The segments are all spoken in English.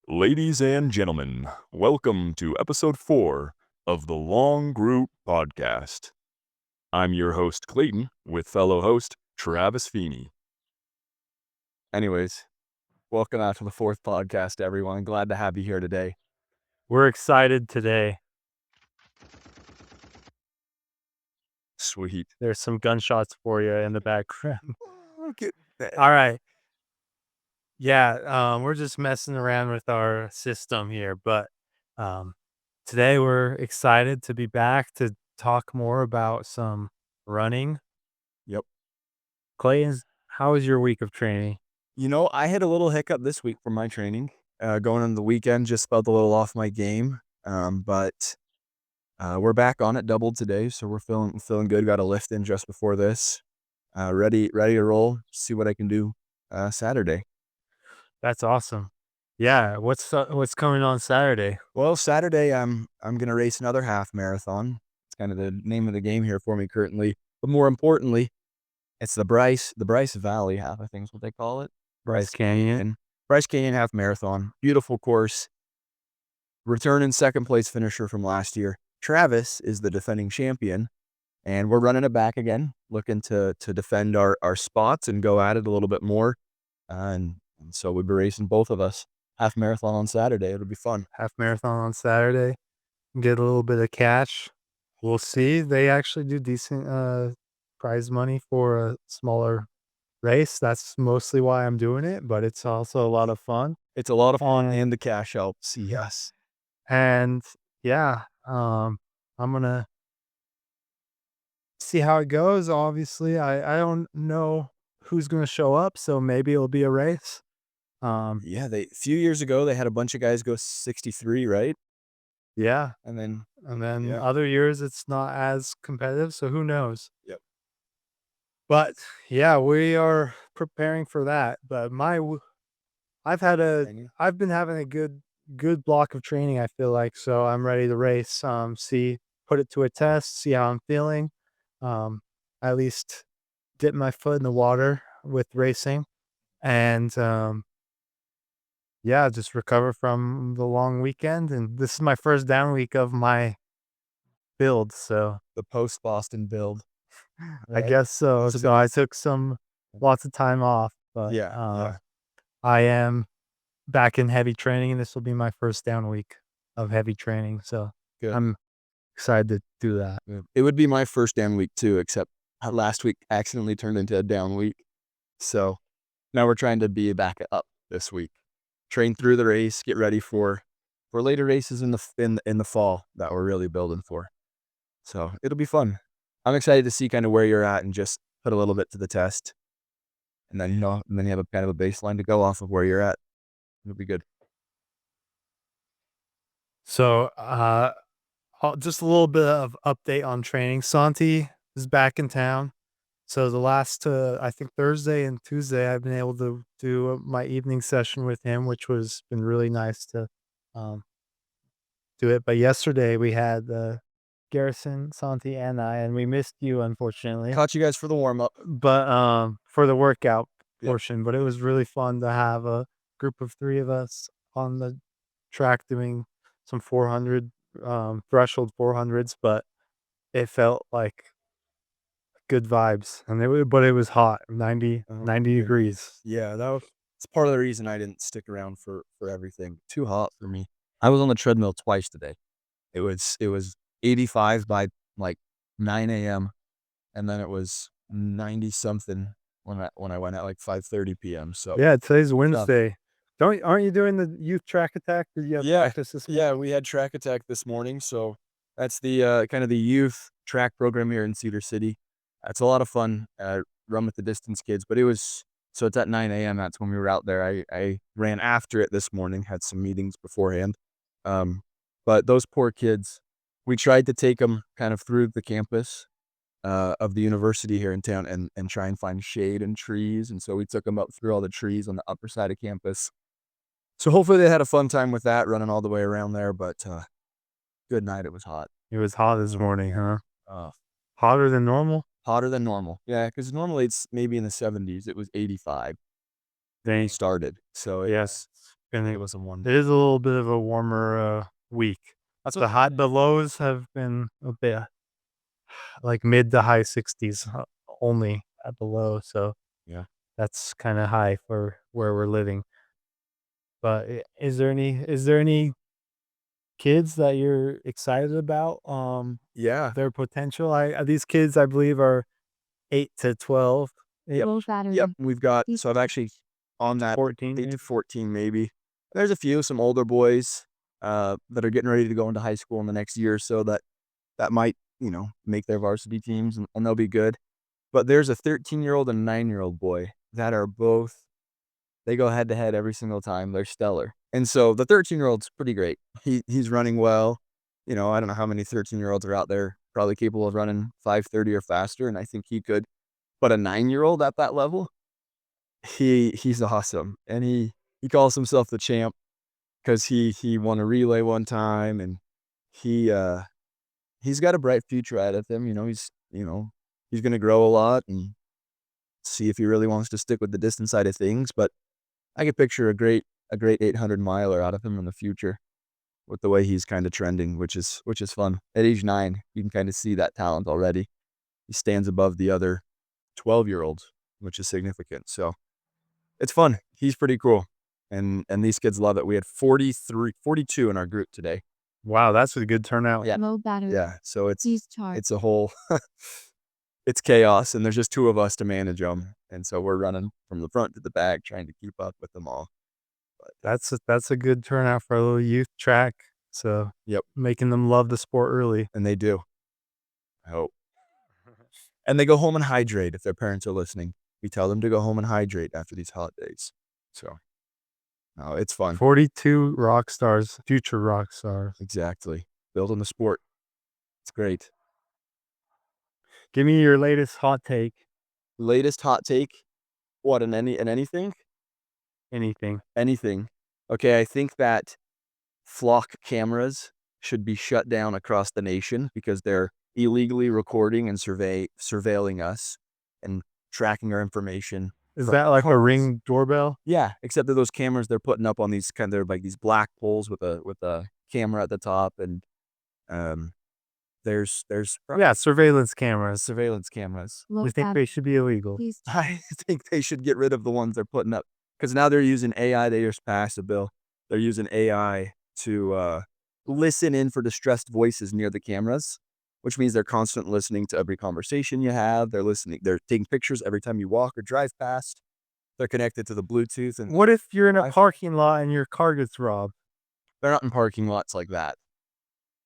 Ladies and gentlemen, welcome to episode 4 of the Long Group Podcast. I'm your host, Clayton, with fellow host, Travis Feeney. Anyways, welcome out to the fourth podcast, everyone. Glad to have you here today. We're excited today. Sweet. There's some gunshots for you in the background. Okay. All right. Yeah, we're just messing around with our system here, but today we're excited to be back to talk more about some running. Yep. Clayton, how was your week of training? You know, I had a little hiccup this week for my training. Going into the weekend, just felt a little off my game. But we're back on it, doubled today, so we're feeling good. Got a lift in just before this. Ready to roll. See what I can do Saturday. That's awesome. Yeah, what's coming on Saturday? Well, Saturday I'm gonna race another half marathon. It's kind of the name of the game here for me currently. But more importantly, it's the Bryce Valley half, I think is what they call it. Bryce Canyon. Bryce Canyon half marathon. Beautiful course. Returning second place finisher from last year. Travis is the defending champion, and we're running it back again, looking to defend our spots and go at it a little bit more. And so we'll be racing both of us. Half marathon on Saturday. It'll be fun. Half marathon on Saturday. Get a little bit of cash. We'll see. They actually do decent prize money for a smaller race. That's mostly why I'm doing it, but it's also a lot of fun. It's a lot of fun, and the cash helps. Yes. And yeah, I'm gonna see how it goes. Obviously, I don't know who's gonna show up, so maybe it'll be a race. Yeah, a few years ago they had a bunch of guys go 63, right? Yeah, And then and then yeah. other years it's not as competitive, so who knows? Yep. But yeah, we are preparing for that. But I've been having a good block of training, I feel like, so I'm ready to race, put it to a test, see how I'm feeling. Um, at least dip my foot in the water with racing and, yeah, just recover from the long weekend, and this is my first down week of my build, so The post Boston build. I Right? guess so. So So I took lots of time off, but, yeah. I am back in heavy training, and this will be my first down week of heavy training, so Good. I'm excited to do that. Yeah. It would be my first down week too, except last week accidentally turned into a down week. So now we're trying to be back up this week. Train through the race, get ready for later races in the fall that we're really building for. So it'll be fun. I'm excited to see kind of where you're at and just put a little bit to the test. And then, and then you have a kind of a baseline to go off of where you're at. It'll be good. So, just a little bit of update on training. Santi is back in town. So the last, I think Thursday and Tuesday, I've been able to do my evening session with him, which was been really nice to um, do it. But yesterday we had Garrison, Santi, and I, and we missed you, unfortunately. Caught you guys for the warm up. But for the workout Yeah. portion, but it was really fun to have a group of 3 of us on the track doing some 400 threshold 400s, but it felt like good vibes, and it was hot, 90 degrees. Yeah, it's part of the reason I didn't stick around for everything. Too hot for me. I was on the treadmill twice today. It was 85 by like 9 a.m. and then it was 90 something when I went at like 5:30 p.m. So Yeah, today's Wednesday. Aren't you doing the youth track attack? Did you have yeah, practice this morning? yeah, we had track attack this morning. So that's the kind of the youth track program here in Cedar City. It's a lot of fun. Run with the distance kids, but it's at 9 a.m. That's when we were out there. I ran after it this morning, had some meetings beforehand. But those poor kids, we tried to take them kind of through the campus of the university here in town and try and find shade and trees. And so we took them up through all the trees on the upper side of campus. So hopefully they had a fun time with that, running all the way around there. But good night. It was hot. It was hot this morning, huh? Uh, Hotter than normal? Hotter than normal. Yeah, because normally it's maybe in the 70s. It was 85 when Dang. it started. So Yes. And It was a one. it is a little bit of a warmer week. That's The lows have been a bit like mid to high 60s only at the low, so Yeah. that's kind of high for where we're living. But is there any kids that you're excited about Yeah. their potential? These kids I believe are 8 to 12. Yep. Low battery. Yep. We've got, so I've actually on that 14 8 to maybe? 14 maybe. There's a few, some older boys that are getting ready to go into high school in the next year or so that might, make their varsity teams and they'll be good. But there's a 13-year-old and 9-year-old boy that are both, they go head to head every single time. They're stellar. And so the 13-year-old's pretty great. He's running well. I don't know how many 13-year-olds are out there probably capable of running 5:30 or faster, and I think he could. But a 9-year-old at that level, he's awesome. And he calls himself the champ because he won a relay one time, and he's got a bright future ahead of him. He's gonna grow a lot and see if he really wants to stick with the distance side of things. But I could picture a great 800 miler out of him in the future with the way he's kind of trending, which is fun. At age 9, you can kind of see that talent already. He stands above the other 12-year-olds, which is significant. So it's fun. He's pretty cool. And these kids love it. We had 42 in our group today. Wow, that's a good turnout. Yeah. Low battery. Yeah. So Please charge. it's a whole, it's chaos, and there's just 2 of us to manage them. And so we're running from the front to the back, trying to keep up with them all. That's a good turnout for a little youth track. So Yep. making them love the sport early. And they do. I hope. And they go home and hydrate if their parents are listening. We tell them to go home and hydrate after these hot days. So, no, it's fun. 42 rock stars, future rock stars. Exactly. Building the sport. It's great. Give me your latest hot take. Latest hot take. What, in anything? Anything. Anything. Okay, I think that flock cameras should be shut down across the nation because they're illegally recording and surveilling us and tracking our information. Is from that like a homes. Ring doorbell? Yeah, except that those cameras they're putting up on these they're like these black poles with a camera at the top, and there's Yeah, surveillance cameras. surveillance cameras. Low We think battery. they should be illegal. Please charge. I think they should get rid of the ones they're putting up because now they're using AI. They just passed a bill. They're using AI to listen in for distressed voices near the cameras, which means they're constant listening to every conversation you have. They're listening. They're taking pictures every time you walk or drive past. They're connected to the Bluetooth, and What if you're in a I've- parking lot and your car gets robbed? they're not in parking lots like that.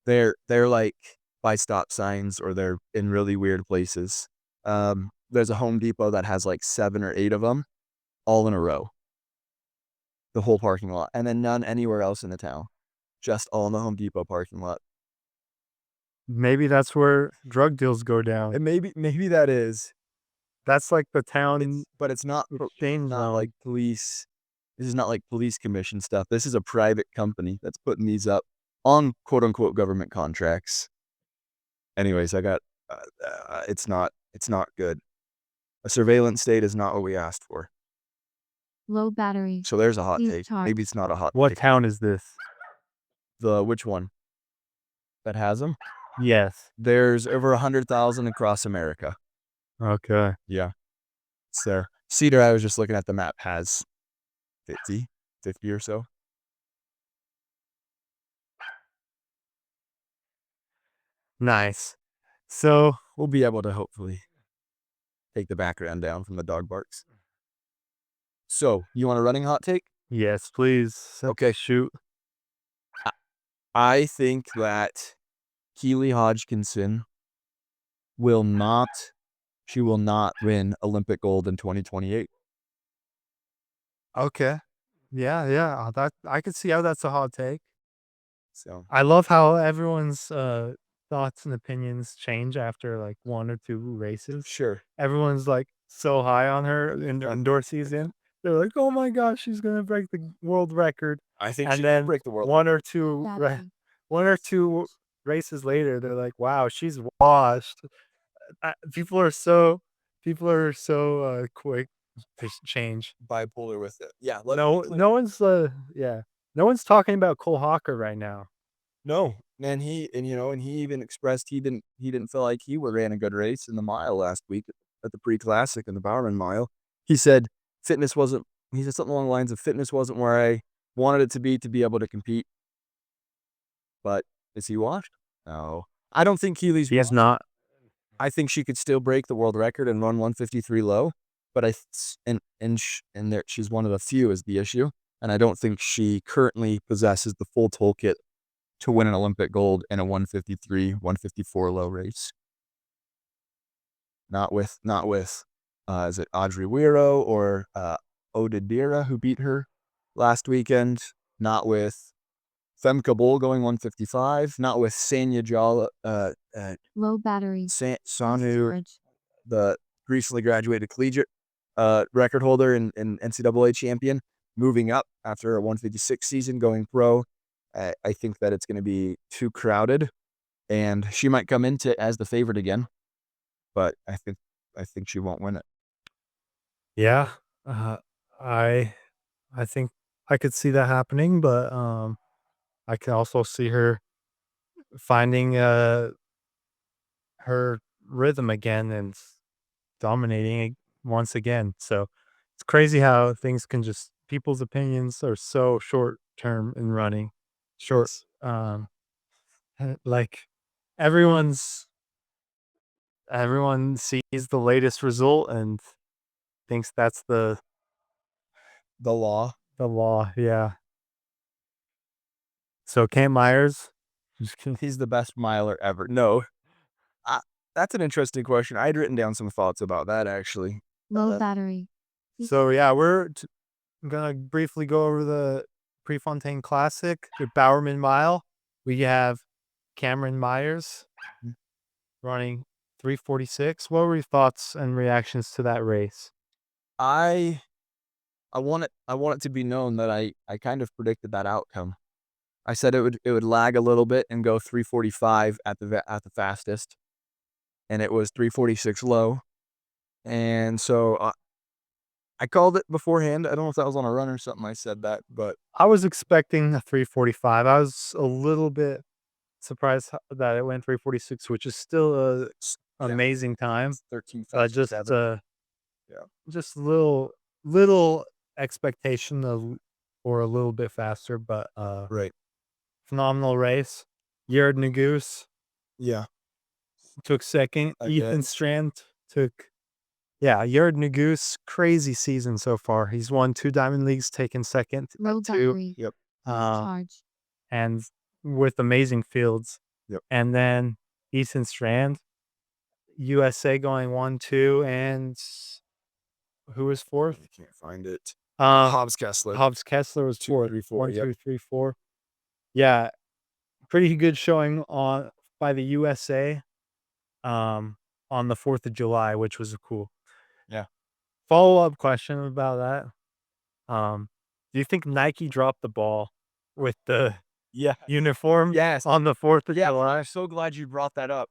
They're like by stop signs, or they're in really weird places. There's a Home Depot that has like 7 or 8 of them, all in a row. The whole parking lot, and then none anywhere else in the town. Just all in the Home Depot parking lot. Maybe that's where drug deals go down. And maybe that is. That's like the town But it's not exchange not zone. like police. This is not like police commission stuff. This is a private company that's putting these up on quote unquote government contracts. Anyways, I got it's not good. A surveillance state is not what we asked for. Low battery. So there's a hot Please take. charge. Maybe it's not a hot What take. town is this? Which one? That has them? Yes. There's over 100,000 across America. Okay. Yeah. It's there. Cedar, I was just looking at the map, has 50 or so. Nice. So We'll be able to hopefully take the background down from the dog barks. So, you want a running hot take? yes, please. Okay. Shoot. I think that Keely Hodgkinson will not win Olympic gold in 2028. Okay. Yeah. That I could see how that's a hot take. So, I love how everyone's thoughts and opinions change after like 1 or 2 races. sure. Everyone's like so high on her in the indoor season. They're like, "Oh my gosh, she's gonna break the world record." I think And she then will break the world. 1 or 2 Battery. 1 or 2 races later, they're like, "Wow, she's washed." People are so quick change. bipolar with it. Yeah. No one's no one's talking about Cole Hawker right now. No, and he even expressed he didn't feel like he ran a good race in the mile last week at the pre-classic and the Bowerman mile. He said he said something along the lines of fitness wasn't where I wanted it to be able to compete. But is he washed? No. I don't think Keely's He is washed. not. I think she could still break the world record and run 153 low, but she's one of the few is the issue, and I don't think she currently possesses the full toolkit to win an Olympic gold in a 153, 154 low race. Not with is it Audrey Wiro or Odedira who beat her last weekend? Not with Femke Bol going 155. Not with Sanya Jala, Low battery. Sanu, Storage. the recently graduated collegiate record holder and NCAA champion, moving up after a 156 season, going pro. I think that it's going to be too crowded, and she might come into as the favorite again, but I think she won't win it. Yeah. I think I could see that happening, but I can also see her finding her rhythm again and dominating once again. So it's crazy how things can people's opinions are so short term in running. Short like everyone's everyone sees the latest result and thinks that's the law. law. Yeah. So Cam Myers, just kidding. He's the best miler ever. No, that's an interesting question. I had written down some thoughts about that actually. Low battery. So yeah, we're gonna briefly go over the Prefontaine Classic, the Bowerman Mile. We have Cameron Myers running 3:46. What were your thoughts and reactions to that race? I want it to be known that I kind of predicted that outcome. I said it would lag a little bit and go 3:45 at the fastest, and it was 3:46 low, and so I called it beforehand. I don't know if that was on a run or something. I said that, but I was expecting a 3:45. I was a little bit surprised that it went 3:46, which is still a amazing time. 13 Just Yeah. just little expectation of or a little bit faster, but Right. phenomenal race. Jared Nagoose Yeah. took second. Again. Ethan Strand took Jared Nagoose, crazy season so far. He's won 2 Diamond Leagues, taken second Low at 2, battery. Yep. Charge. and with amazing fields. Yep. And then Ethan Strand, USA going 1-2, and who was fourth? I can't find it. Hobbs Kessler. Hobbs Kessler was 2, fourth. 3, 4. 1, Yep. 2, 3, 4. Yeah, pretty good showing by the USA on the 4th of July, which was cool. Yeah. Follow-up question about that. Do you think Nike dropped the ball with the Yeah. uniform Yes. on the 4th of Yeah. July? I'm so glad you brought that up.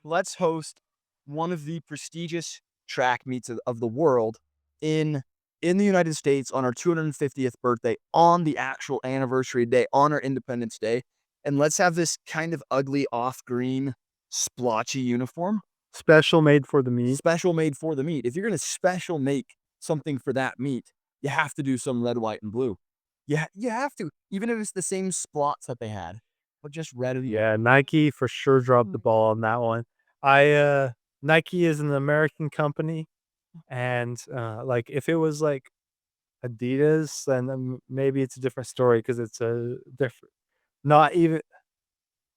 Let's host one of the prestigious track meets of the world in the United States on our 250th birthday, on the actual anniversary day, on our Independence Day. And let's have this kind of ugly off-green splotchy uniform. Special made for the meet. Special made for the meet. If you're going to special make something for that meet, you have to do some red, white, and blue. Yeah, you have to. Even if it's the same splots that they had, but just red. Yeah, Nike for sure dropped the ball on that one. Nike is an American company, and like if it was like Adidas, then maybe it's a different story because it's a different. Not even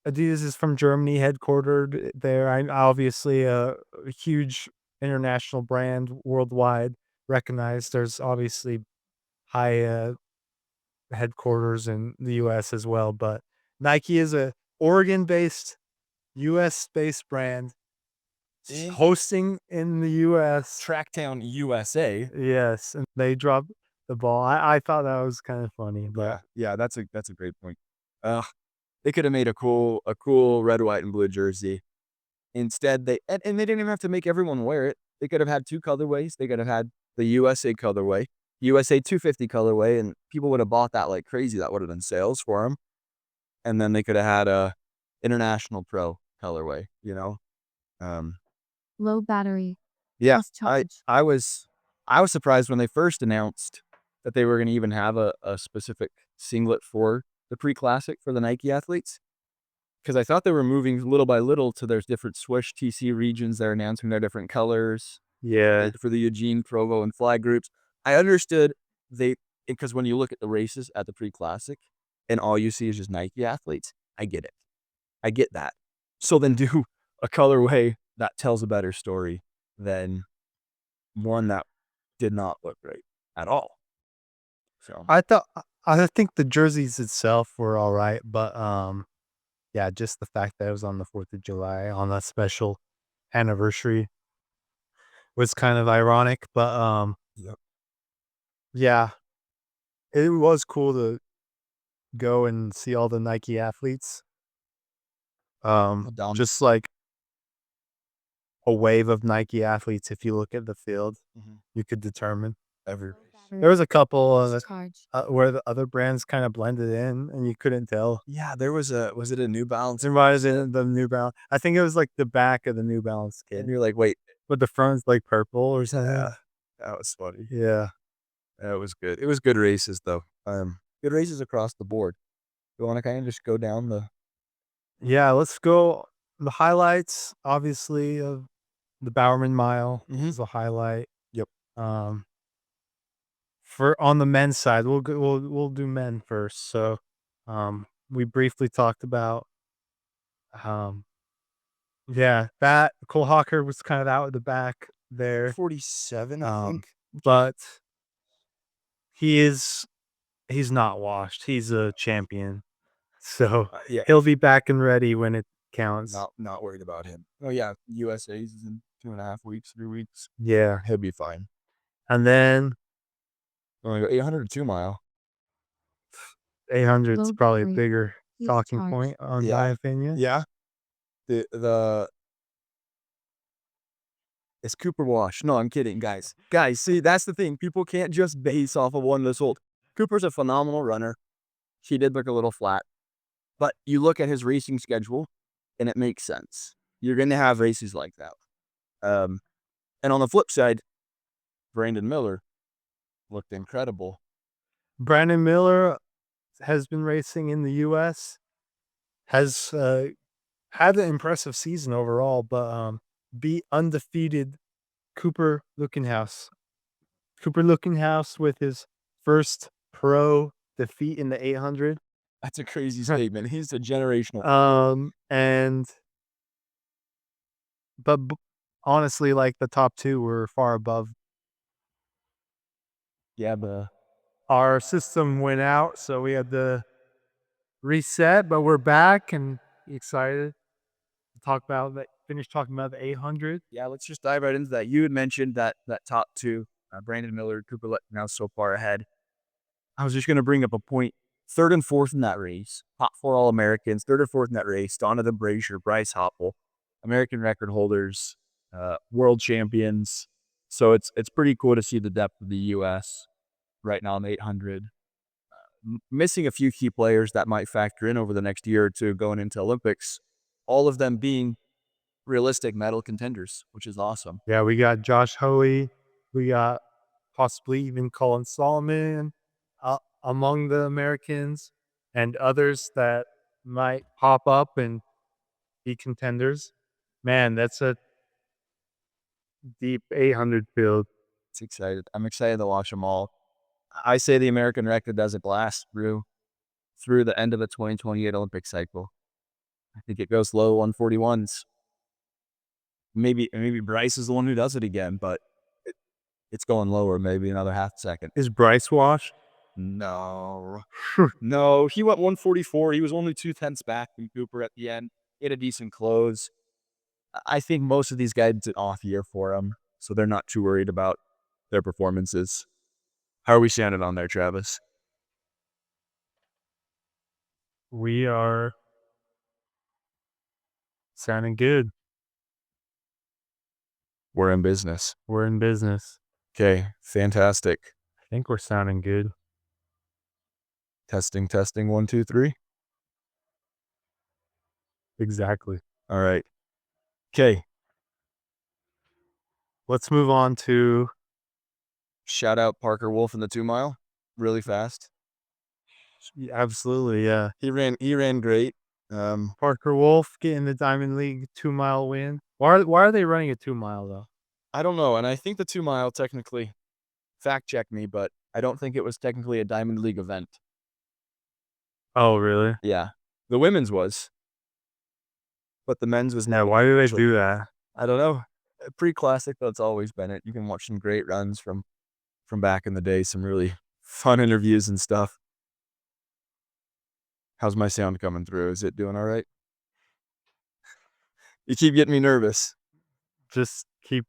Adidas is from Germany, headquartered there. I'm obviously a huge international brand, worldwide recognized. There's obviously high headquarters in the U.S. as well, but Nike is a Oregon-based, U.S.-based brand hosting in the U.S. Tracktown, USA. Yes, and they dropped the ball. I thought that was kind of funny, but Yeah, that's a great point. They could have made a cool red, white, and blue jersey. Instead, they didn't even have to make everyone wear it. They could have had 2 colorways. They could have had the USA colorway, USA 250 colorway, and people would have bought that like crazy. That would have been sales for them. And then they could have had a International Pro colorway, you know? Low battery. Yeah, Plus charge. I was surprised when they first announced that they were going to even have a specific singlet for the pre-classic for the Nike athletes, because I thought they were moving little by little to there's different Swish TC regions. They're announcing their different colors Yeah. for the Eugene, Provo, and flag groups. I understood because when you look at the races at the pre-classic and all you see is just Nike athletes, I get it. I get that. So then do a colorway that tells a better story than one that did not look great at all. So I think the jerseys itself were all right, but yeah, just the fact that it was on the 4th of July on a special anniversary was kind of ironic, but Yep. yeah, it was cool to go and see all the Nike athletes. Down. Just like a wave of Nike athletes. If you look at the field, you could determine. Every There was a couple of Charge. where the other brands kind of blended in, and you couldn't tell. Yeah, there was it a New Balance? It was in the New Balance. I think it was like the back of the New Balance And kid, you're like, wait, but the front's like purple or something. yeah, that was funny. Yeah. That was good. It was good races though. Good races across the board. You want to kind of just go down the Yeah, let's go. The highlights, obviously, of the Bowerman Mile is a highlight. Yep. For on the men's side, we'll do men first. So, we briefly talked about, yeah, that Cole Hawker was kind of out at the back there, 47, I think. but he's not washed. He's a champion, so Yeah, he'll be back and ready when it counts. not worried about him. Oh yeah, USA's is in 2.5 weeks, 3 weeks. Yeah, He'll be fine. and then You want to go 800 or 2 mile? 800's Low probably a battery. bigger Please talking charge. point, on Yeah. my opinion. Yeah. The It's Cooper Wash. No, I'm kidding, guys. Guys, see, that's the thing. People can't just base off of one this old. Cooper's a phenomenal runner. He did look a little flat. But you look at his racing schedule, and it makes sense. You're going to have races like that. And on the flip side, Brandon Miller looked incredible. Brandon Miller has been racing in the U.S., has had an impressive season overall, but beat undefeated Cooper Lookenhouse. Cooper Lookenhouse with his first pro defeat in the 800. That's a crazy statement. He's a generational. But honestly, like the top two were far above. Yeah, but Our system went out, so we had to reset, but we're back and excited to talk about that. Finish talking about the 800. yeah, let's just dive right into that. You had mentioned that top two, Brandon Miller, Cooper now so far ahead. I was just going to bring up a point. Third and fourth in that race, top 4 All-Americans, third or fourth in that race, Donovan Brazier, Bryce Hoppel, American record holders, world champions. So it's pretty cool to see the depth of the U.S. right now in the 800. Missing a few key players that might factor in over the next year or two going into Olympics, all of them being realistic medal contenders, which is awesome. Yeah, we got Josh Hoey. We got possibly even Colin Solomon among the Americans, and others that might pop up and be contenders. Man, that's a deep 800 field. It's excited. I'm excited to watch them all. I say the American record doesn't last through the end of the 2028 Olympic cycle. I think it goes low 141s. Maybe Bryce is the one who does it again, but it's going lower, maybe another half second. Is Bryce washed? No. No, he went 144. He was only 2/10 back from Cooper at the end. He had a decent close. I think most of these guys, it's an off year for them, so they're not too worried about their performances. How are we standing on there, Travis? We are sounding good. We're in business. We're in business. Okay, fantastic. I think we're sounding good. Testing, 1, 2, 3. Exactly. All right. Okay. Let's move on to Shout out Parker Wolf in the 2 mile. Really fast. absolutely, yeah. He ran great. Parker Wolf getting the Diamond League 2-mile win. Why are they running a 2-mile though? I don't know, and I think the 2 mile technically, fact check me, but I don't think it was technically a Diamond League event. Oh, really? Yeah. The women's was, but the men's was Yeah, not. why do they do that? I don't know. Pretty classic, though. It's always been it. You can watch some great runs from back in the day, some really fun interviews and stuff. How's my sound coming through? Is it doing all right? You keep getting me nervous. Just keep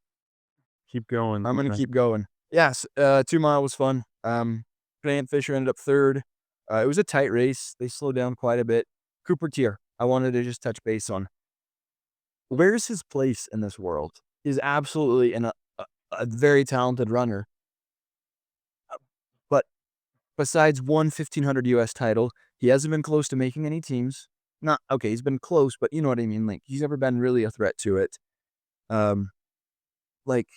going. I'm gonna keep going. Yes, 2 mile was fun. Grant Fisher ended up third. It was a tight race. They slowed down quite a bit. Cooper Tier, I wanted to just touch base on. Where's his place in this world? He's absolutely a very talented runner. But besides one 1,500 US title, he hasn't been close to making any teams. Not okay, he's been close, but you know what I mean. Like he's never been really a threat to it. Like,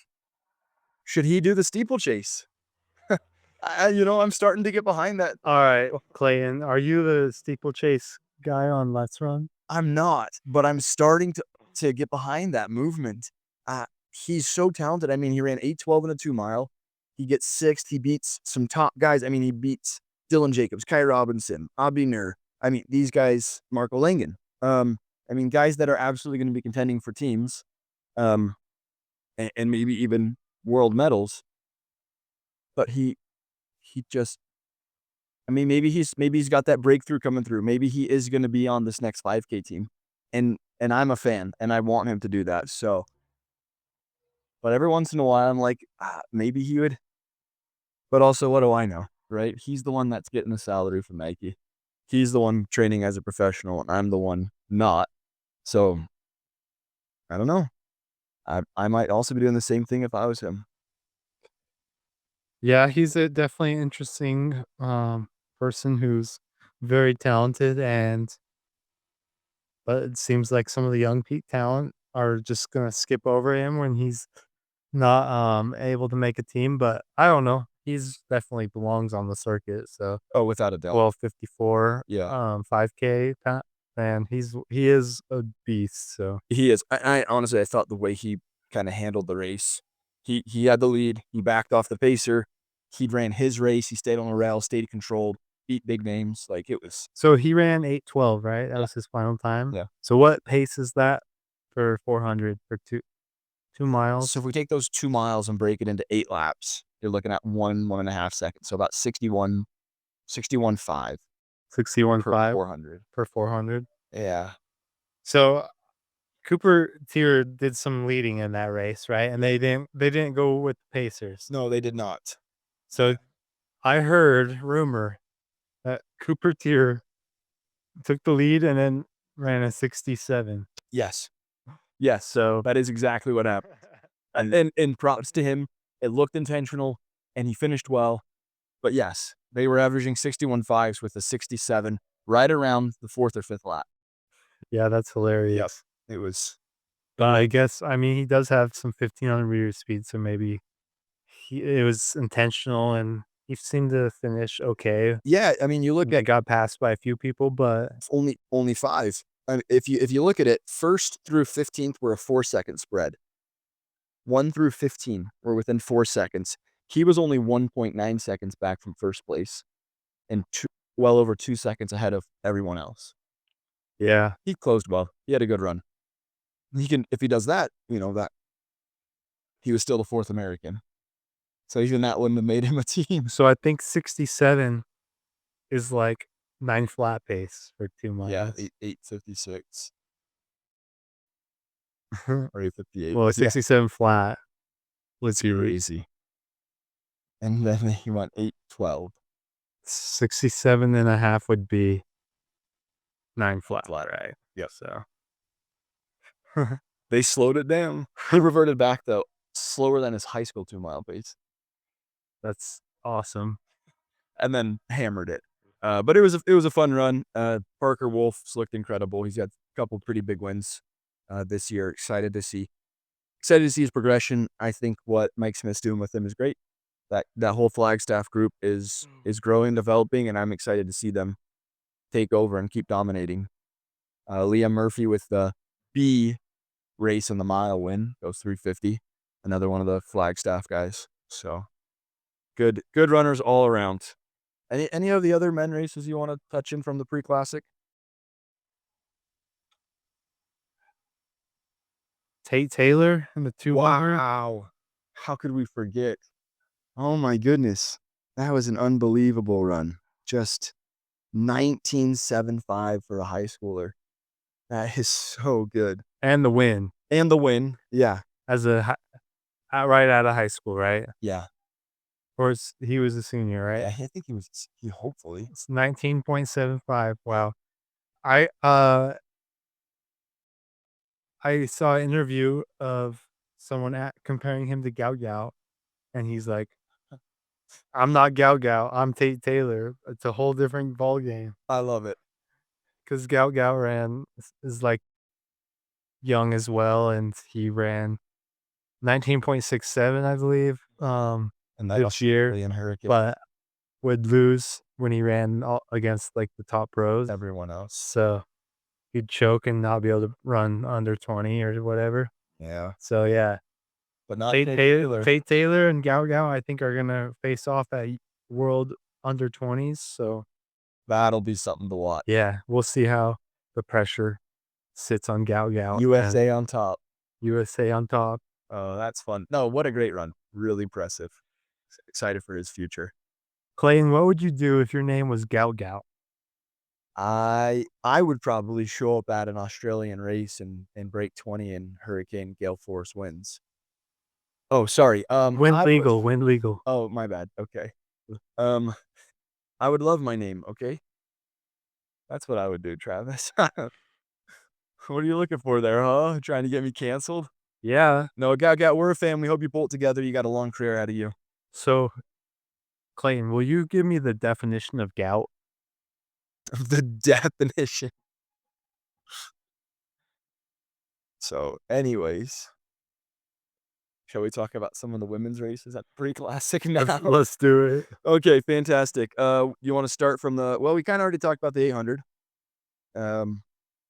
should he do the steeplechase? I'm starting to get behind that. All right, Clayton, are you the steeplechase guy on Let's Run? I'm not, but I'm starting to get behind that movement. He's so talented. I mean, he ran 8:12 in a 2 mile. He gets sixth. He beats some top guys. I mean, he beats Dylan Jacobs, Kai Robinson, Abdi Nur. I mean, these guys, Marco Langen. I mean, guys that are absolutely going to be contending for teams, and maybe even world medals. But he just, I mean, maybe he's got that breakthrough coming through. Maybe he is going to be on this next 5K team, and I'm a fan, and I want him to do that. So, but every once in a while, I'm like, maybe he would. But also, what do I know, right? He's the one that's getting the salary from Nike. He's the one training as a professional, and I'm the one not. So, I don't know. I might also be doing the same thing if I was him. Yeah, he's a definitely interesting person who's very talented, but it seems like some of the young peak talent are just gonna skip over him when he's not able to make a team. But I don't know. He's definitely belongs on the circuit. So Oh, without a doubt. 12:54, Yeah. 5K, and he is a beast. So He is. I honestly, I thought the way he kind of handled the race, he had the lead. He backed off the pacer. He ran his race. He stayed on the rail, stayed controlled, beat big names. Like it was. so he ran 8:12, right? That Yeah. was his final time. Yeah. So what pace is that for 400 for 2 miles? So if we take those 2 miles and break it into 8 laps, you're looking at 1.5 seconds. So about 61.5 61.5 per 400. per 400. Yeah. So Cooper Tier did some leading in that race, right? And they didn't go with the Pacers. No, they did not. So I heard rumor that Cooper Tier took the lead and then ran a 67. Yes. Yes. So That is exactly what happened. And props to him. It looked intentional, and he finished well. But yes, they were averaging 61.5s with a 67 right around the 4th or 5th lap. yeah, that's hilarious. It was. But I guess I mean he does have some 1500 meter speed, so maybe it was intentional, and he seemed to finish okay. Yeah, I mean, you look They at got passed by a few people, but only 5. I mean, if you look at it, 1st through 15th were a 4-second spread. 1 through 15 were within 4 seconds. He was only 1.9 seconds back from first place, and well over 2 seconds ahead of everyone else. yeah. He closed well. He had a good run. He can, if he does that, that he was still the 4th American. So even that wouldn't have made him a team. So I think 67 is like 9 flat pace for 2 miles. Yeah, 8:56 or 8:58. Well, 67 flat. Let's see, crazy. And then he went 8:12. 67 and a half would be 9 flat, right? Yep. So They slowed it down. He reverted back though, slower than his high school 2 mile pace. That's awesome. and then hammered it. But it was a fun run. Parker Wolf's looked incredible. He's got a couple pretty big wins this year. Excited to see his progression. I think what Mike Smith's doing with him is great. That whole Flagstaff group is growing, developing, and I'm excited to see them take over and keep dominating. Liam Murphy with the B race in the mile win, goes 350. Another one of the Flagstaff guys. So good runners all around. Any of the other men races you want to touch in from the pre-classic? Tate Taylor in the 200. Wow. How could we forget? Oh my goodness. That was an unbelievable run. Just 19.75 for a high schooler. That is so good. And the win And the win. Yeah. as right out of high school, right? Yeah. Or he was a senior, right? Yeah. I think he hopefully. It's 19.75. Wow. I saw an interview of someone comparing him to Gao Gao, and he's like, I'm not Gao Gao, I'm Tate Taylor. It's a whole different ball game. I love it. Because Gao Gao is like young as well, and he ran 19.67, I believe, And this year, in Hurricane. but would lose when he ran against like the top pros. Everyone else. So he'd choke and not be able to run under 20 or whatever. Yeah. So yeah, But not Tate Taylor and Gao Gao, I think, are gonna face off at World Under 20s. So That'll be something to watch. yeah, we'll see how the pressure sits on Gao Gao. USA on top. USA on top. Oh, that's fun. No, what a great run. Really impressive. Excited for his future. Clayton, what would you do if your name was Gao Gao? I would probably show up at an Australian race and break 20 in hurricane gale force winds. Oh, sorry. Wind legal. Oh, my bad. Okay. I would love my name, okay? That's what I would do, Travis. What are you looking for there, huh? Trying to get me canceled? Yeah. No, Gao, we're a family. Hope you pull it together. You got a long career out of you. So, Clayton, will you give me the definition of gout? The definition. So, anyways, shall we talk about some of the women's races at the pre-classic now? Let's do it. Okay, fantastic. You want to start from we kind of already talked about the 800.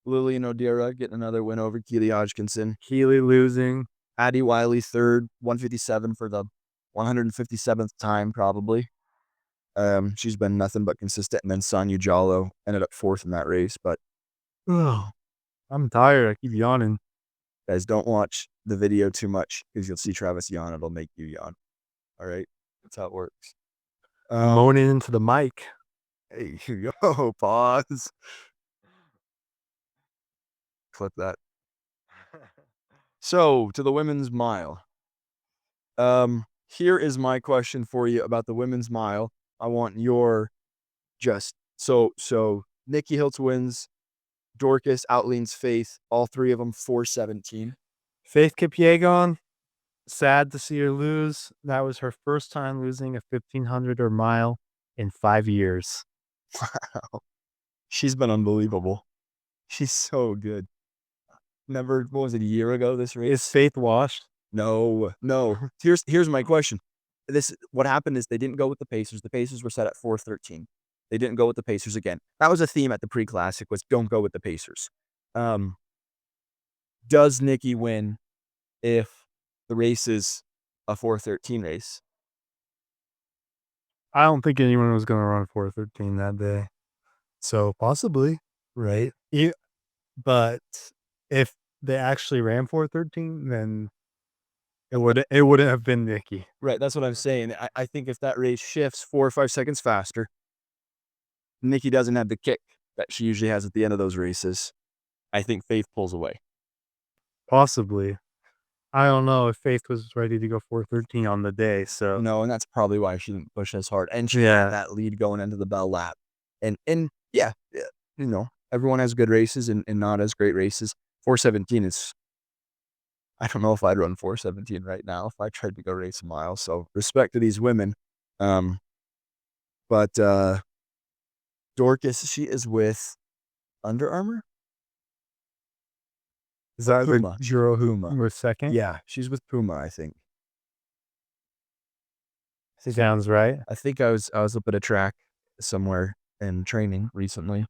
Lillian O'Dira getting another win over Keely Hodgkinson. Keely losing. Addie Wiley third, 157 for the 157th time probably. She's been nothing but consistent. And then Sonia Jallo ended up fourth in that race. But I'm tired. I keep yawning. guys, don't watch the video too much because you'll see Travis yawn. It'll make you yawn. All right? That's how it works. Moaning into the mic. Hey, yo, pause. Clip that. So, to the women's mile. Here is my question for you about the women's mile. I want your so Nikki Hiltz wins, Dorcas outleans Faith, all three of them 4:17. Faith Kipyegon, sad to see her lose. That was her first time losing a 1500 or mile in 5 years. Wow. She's been unbelievable. She's so good. What was it, a year ago, this race? Is Faith washed? No. Here's my question. What happened is they didn't go with the Pacers. The Pacers were set at 4:13. They didn't go with the Pacers again. That was a theme at the pre-classic, was don't go with the Pacers. Does Nikki win if the race is a 4:13 race? I don't think anyone was going to run 4:13 that day. So possibly, right? But if they actually ran 4:13, then it wouldn't have been Nikki. Right, that's what I'm saying. I think if that race shifts 4 or 5 seconds faster, Nikki doesn't have the kick that she usually has at the end of those races. I think Faith pulls away. Possibly. I don't know if Faith was ready to go 4:13 on the day. So No, and that's probably why she didn't push as hard. And she had that lead going into the bell lap. And yeah, everyone has good races and not as great races. 4:17 is, I don't know if I'd run 4:17 right now if I tried to go race a mile. So respect to these women. But Dorcas, she is with Under Armour. Is that Puma. Jirohuma. the second? Yeah, she's with Puma, I think. Sounds right. I think I was up at a track somewhere in training recently,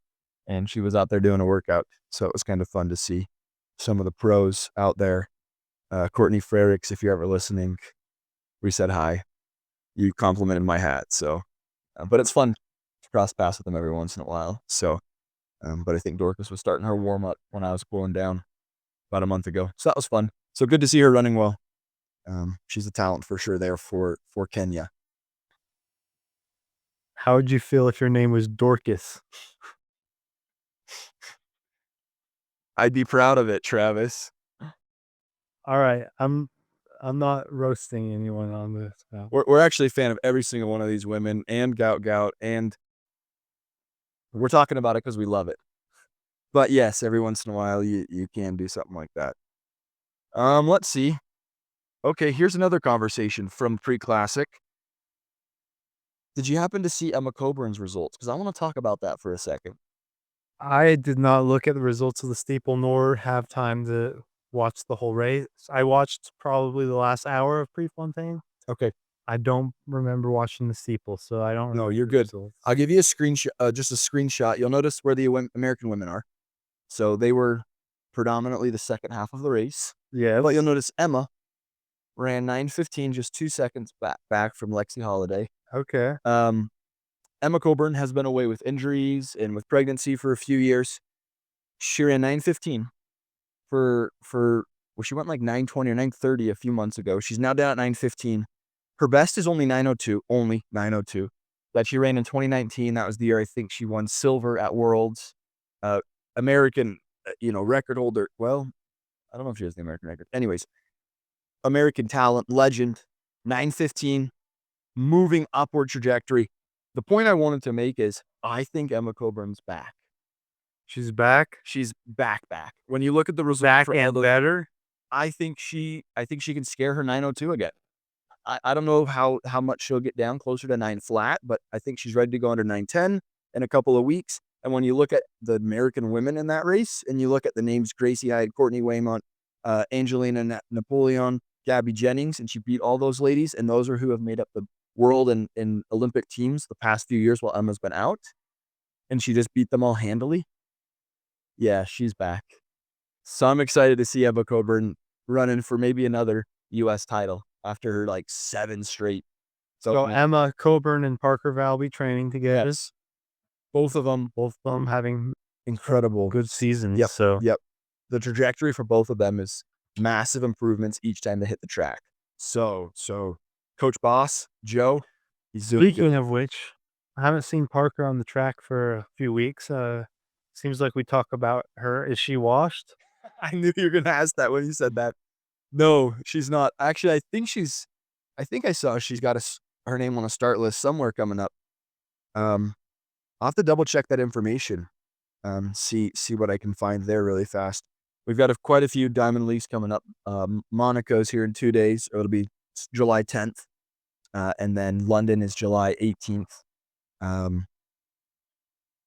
and she was out there doing a workout. So it was kind of fun to see some of the pros out there. Courtney Frericks, if you're ever listening, we said hi. You complimented my hat, so but it's fun to cross paths with them every once in a while. So, but I think Dorcas was starting her warm up when I was cooling down about a month ago, so that was fun. So good to see her running well. She's a talent for sure there for Kenya. How would you feel if your name was Dorcas? I'd be proud of it, Travis. All right, I'm not roasting anyone on this now. We're actually a fan of every single one of these women and Gout, and we're talking about it because we love it. But yes, every once in a while you can do something like that. Let's see. Okay, here's another conversation from pre-classic. Did you happen to see Emma Coburn's results? Because I want to talk about that for a second. I did not look at the results of the steeple nor have time to watch the whole race. I watched probably the last hour of Prefontaine. Okay. I don't remember watching the steeple, so I don't No, remember you're the good. results. I'll give you a screenshot, just a screenshot. You'll notice where the American women are. So they were predominantly the second half of the race. Yeah, But you'll notice Emma ran 9:15, just 2 seconds back from Lexi Holiday. okay. Emma Coburn has been away with injuries and with pregnancy for a few years. She ran 9:15 well, she went like 9:20 or 9:30 a few months ago. She's now down at 9:15. Her best is only 9:02, that she ran in 2019. That was the year I think she won silver at Worlds. American, record holder. Well, I don't know if she has the American record. Anyways, American talent, legend, 9:15, moving upward trajectory. The point I wanted to make is I think Emma Coburn's back. She's back. She's back. When you look at the results Back for all and those, better. I think she can scare her 9:02 again. I don't know how much she'll get down closer to 9 flat, but I think she's ready to go under 9:10 in a couple of weeks. And when you look at the American women in that race, and you look at the names Gracie Hyde, Courtney Waymont, Angelina Napoleon, Gabby Jennings, and she beat all those ladies, and those are who have made up the world and Olympic teams the past few years while Emma's been out, and she just beat them all handily. Yeah, she's back. So I'm excited to see Emma Coburn running for maybe another U.S. title after her 7 straight. So Emma Coburn and Parker Valby training together. Yes. Both of them having incredible. good seasons. Yep. So Yep. The trajectory for both of them is massive improvements each time they hit the track. So Coach Boss, Joe, he's doing good. speaking of which, I haven't seen Parker on the track for a few weeks. Seems like we talk about her. Is she washed? I knew you were going to ask that when you said that. No, she's not. Actually, I think I saw she's got her name on a start list somewhere coming up. I'll have to double check that information. See what I can find there really fast. We've got quite a few Diamond Leagues coming up. Monaco's here in 2 days. It'll be July 10th. And then London is July 18th.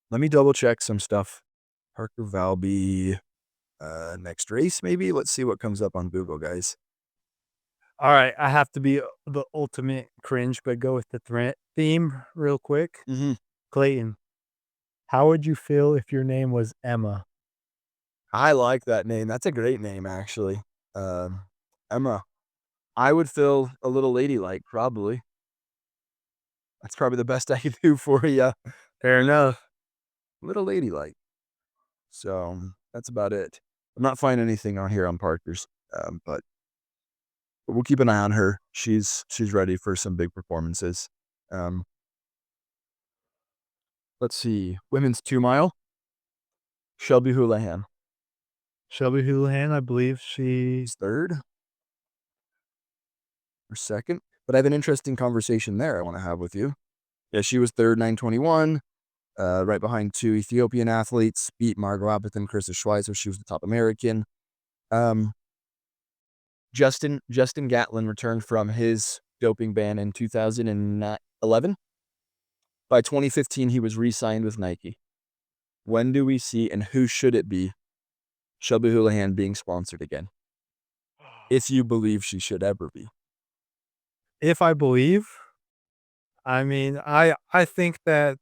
Let me double check some stuff. Parker Valby, next race maybe. Let's see what comes up on Google, guys. All right, I have to be the ultimate cringe, but go with the theme real quick. Mm-hmm. Clayton, how would you feel if your name was Emma? I like that name. That's a great name, actually. Emma. I would feel a little ladylike, probably. That's probably the best I could do for you. Fair enough. Little ladylike. So that's about it. I'm not finding anything on here on Parker's, but we'll keep an eye on her. She's ready for some big performances. Let's see. Women's 2 mile. Shelby Houlihan. Shelby Houlihan, I believe she's She's third or second. But I have an interesting conversation there I want to have with you. Yeah, she was third, 9:21. Right behind 2 Ethiopian athletes. Beat Margot Appleton, Krista Schweizer. She was the top American. Justin Gatlin returned from his doping ban in 2009. 11. By 2015, he was re-signed with Nike. When do we see, and who should it be, Shelby Houlihan being sponsored again? If you believe she should ever be. If I believe, I mean, I think that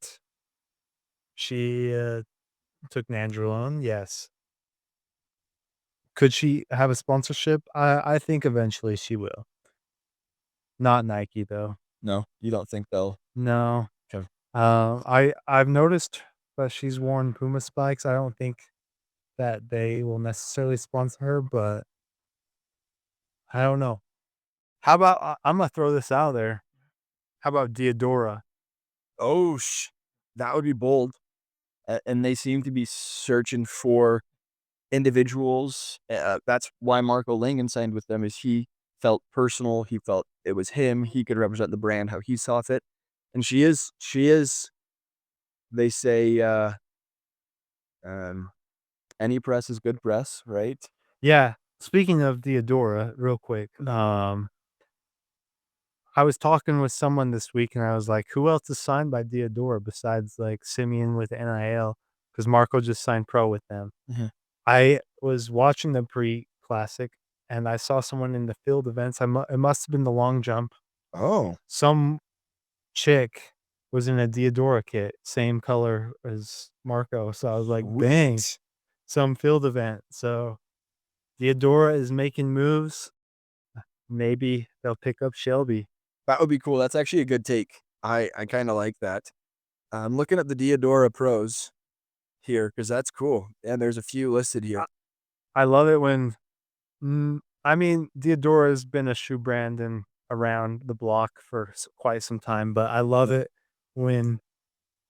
she took Nandrolone. Yes. Could she have a sponsorship? I think eventually she will. Not Nike though. No, you don't think they'll? No. Okay. I've noticed that she's worn Puma spikes. I don't think that they will necessarily sponsor her, but I don't know. How about I'm gonna throw this out there. How about Diodora? Oh, that would be bold. And they seem to be searching for individuals. That's why Marco Langen signed with them, is he felt personal. He felt it was him. He could represent the brand how he saw fit. And she is, they say, any press is good press, right? Yeah. Speaking of Diodora, real quick, I was talking with someone this week and I was like, who else is signed by Diodora besides like Simeon with NIL? Because Marco just signed pro with them. Mhm. I was watching the pre-classic and I saw someone in the field events. It must have been the long jump. Oh, Some chick was in a Diodora kit, same color as Marco. So I was like, dang, sweet. some field event. So Diodora is making moves. Maybe they'll pick up Shelby. That would be cool. That's actually a good take. I kind of like that. I'm looking at the Diodora pros here because that's cool. And there's a few listed here. I love it when, I mean, Diodora has been a shoe brand and around the block for quite some time, but I love it when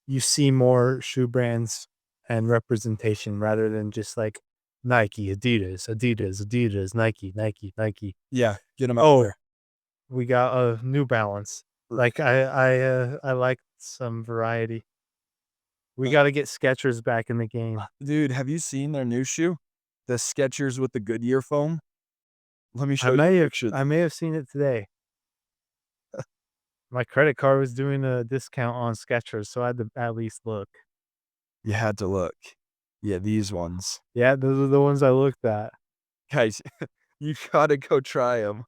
you see more shoe brands and representation rather than just like Nike, Adidas, Adidas, Adidas, Nike, Nike, Nike. Yeah, get them out Oh, there. we got a New Balance. Like I like some variety. We got to get Skechers back in the game. Dude, have you seen their new shoe? The Skechers with the Goodyear foam? Let me show I you may a have picture. I may have seen it today. My credit card was doing a discount on Skechers, so I had to at least look. You had to look. Yeah, these ones. Yeah, those are the ones I looked at. Guys, you gotta go try them.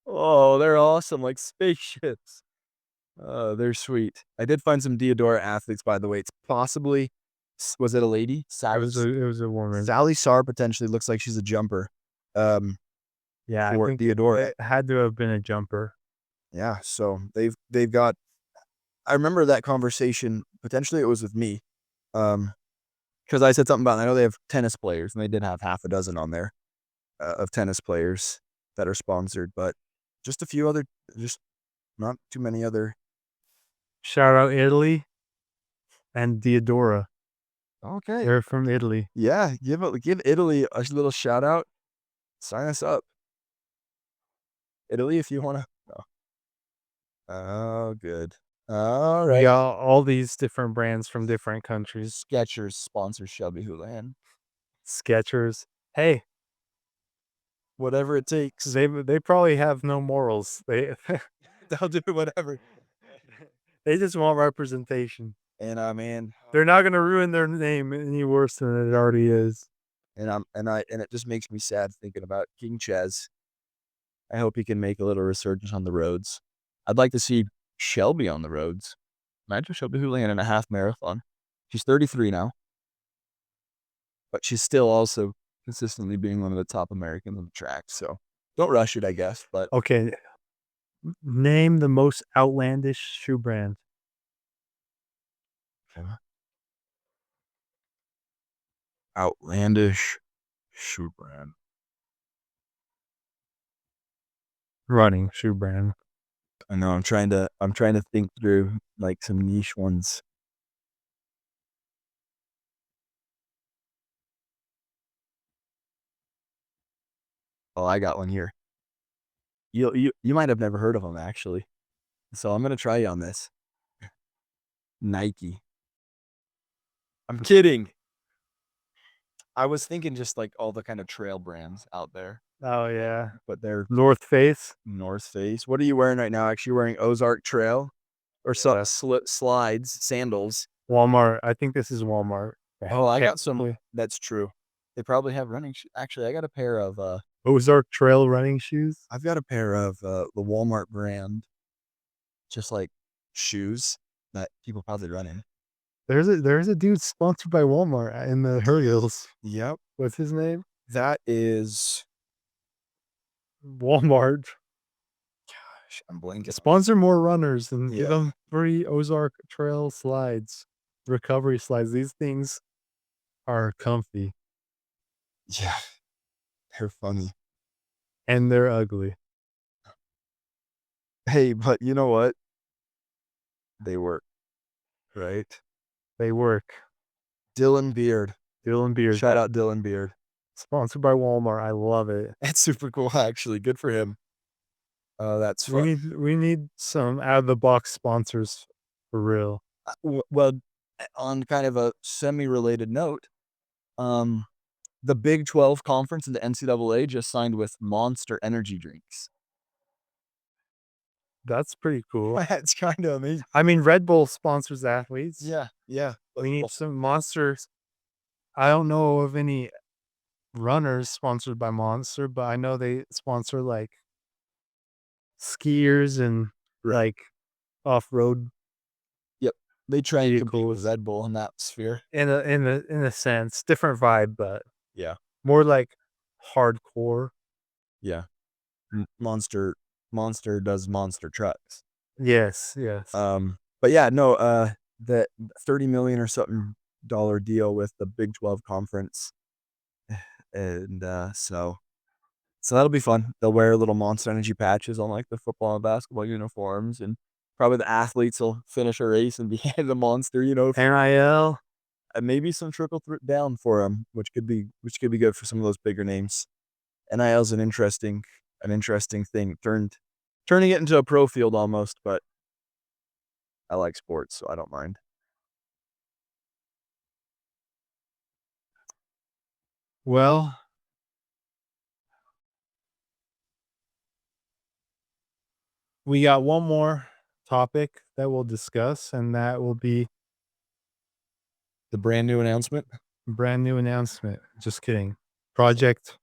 Oh, they're awesome, like spaceships. They're sweet. I did find some Diodora athletes, by the way. It's possibly, was it a lady? It was a woman. Sally Sarr potentially looks like she's a jumper. Yeah, I For think Diodora. it had to have been a jumper. Yeah, so they've got. I remember that conversation. Potentially, it was with me, because I said something about. I know they have tennis players, and they did have half a dozen on there, of tennis players that are sponsored, but just a few other, just not too many other. Shout out Italy and Diodora. Okay. They're from Italy. Yeah, give Italy a little shout out. Sign us up. Italy, if you want to. No. Oh, good. All We right. got all these different brands from different countries. Skechers sponsors Shelby Houlihan. Skechers. Hey, Whatever it takes. they probably have no morals. They'll do whatever. They just want representation. And man, They're not gonna ruin their name any worse than it already is. and it just makes me sad thinking about King Chaz. I hope he can make a little resurgence on the roads. I'd like to see Shelby on the roads. Imagine Shelby Houlihan in a half marathon. She's 33 now, but she's still also consistently being one of the top Americans on the track. So don't rush it, I guess. But Okay. Name the most outlandish shoe brand. outlandish shoe brand. Running shoe brand. I know. I'm trying to think through like some niche ones. Oh, I got one here. You might have never heard of them actually, so I'm gonna try you on this. Nike. I'm kidding. I was thinking just like all the kind of trail brands out there, Oh yeah. but they're North Face. North Face. What are you wearing right now? Actually, you're wearing Ozark Trail. or slides, sandals. Walmart. I think this is Walmart. Oh, I got some. Technically. That's true. They probably have running shoes. Actually, I got a pair of. Ozark Trail running shoes. I've got a pair of the Walmart brand, just like shoes that people probably run in. There's a dude sponsored by Walmart in the Hurdles. Yep, What's his name? that is. Walmart. Gosh, I'm blanking. Sponsor more runners and give Yeah. them free Ozark Trail slides, recovery slides. These things are comfy Yeah, they're funny. and they're ugly. Hey, but you know what? They work, right? They work. Dylan Beard. Dylan Beard. Shout out Dylan Beard. Sponsored by Walmart. I love it. That's super cool, actually. Good for him. That's fun. We need some out of the box sponsors for real. Well, on kind of a semi-related note, the Big 12 conference in the NCAA just signed with Monster energy drinks. That's pretty cool. That's kind of amazing. I mean, Red Bull sponsors athletes. Yeah. We need some Monsters. I don't know of any runners sponsored by Monster, but I know they sponsor like skiers and like off-road They try to compete vehicles. with Red Bull in that sphere. in a sense, different vibe, but Yeah. more like hardcore. Yeah. Monster does monster trucks. Yes. But yeah, no, the $30 million or something dollar deal with the Big 12 conference. And so that'll be fun. They'll wear little Monster Energy patches on like the football and basketball uniforms, and probably the athletes will finish a race and be handed a Monster, NIL. and maybe some trickle down for them, which could be good for some of those bigger names. NIL is an interesting thing. Turning it into a pro field almost, but I like sports, so I don't mind. Well, we got one more topic that we'll discuss, and that will be The brand new announcement. a brand new announcement. Just kidding. Project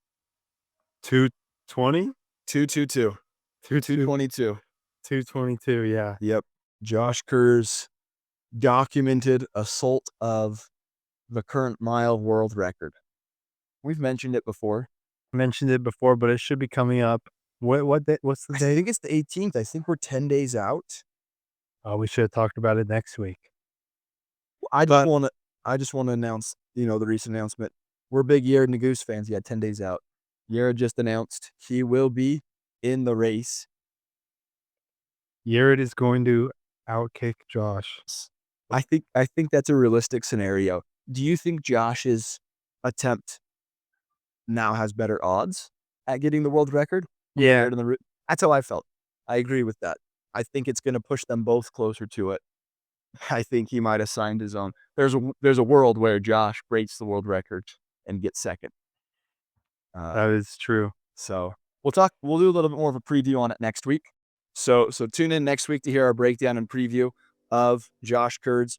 220? 222. 222. 222, yeah. Yep. Josh Kerr's documented assault of the current mile world record. We've mentioned it before. Mentioned it before, but it should be coming up. What's the I date? think it's the 18th. I think we're 10 days out. Oh, we should have talked about it next week. I just want to announce, the recent announcement. We're big Yared Nagoose fans. Yeah, 10 days out. Yared just announced he will be in the race. Yared is going to outkick Josh. I think that's a realistic scenario. Do you think Josh's attempt now has better odds at getting the world record? Yeah. That's how I felt. I agree with that. I think it's going to push them both closer to it. I think he might have signed his own. There's a world where Josh breaks the world record and gets second. That is true. So we'll do a little bit more of a preview on it next week. So tune in next week to hear our breakdown and preview of Josh Kerr's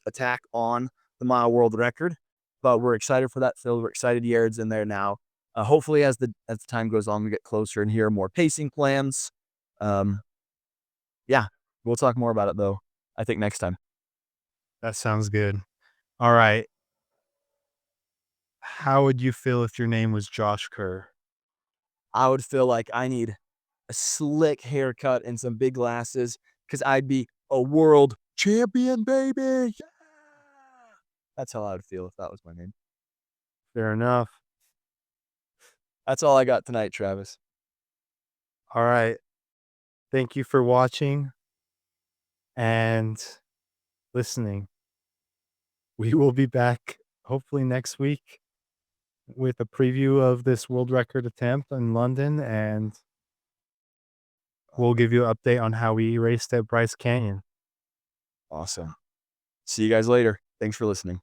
attack on the mile world record. But we're excited for that, Phil. We're excited Yared's in there now. Hopefully as the time goes on, we get closer and hear more pacing plans. Yeah, we'll talk more about it though, I think next time. That sounds good. All right. How would you feel if your name was Josh Kerr? I would feel like I need a slick haircut and some big glasses because I'd be a world champion, baby. Yeah! That's how I would feel if that was my name. Fair enough. That's all I got tonight, Travis. All right. Thank you for watching and listening. We will be back hopefully next week with a preview of this world record attempt in London, and we'll give you an update on how we raced at Bryce Canyon. Awesome. See you guys later. Thanks for listening.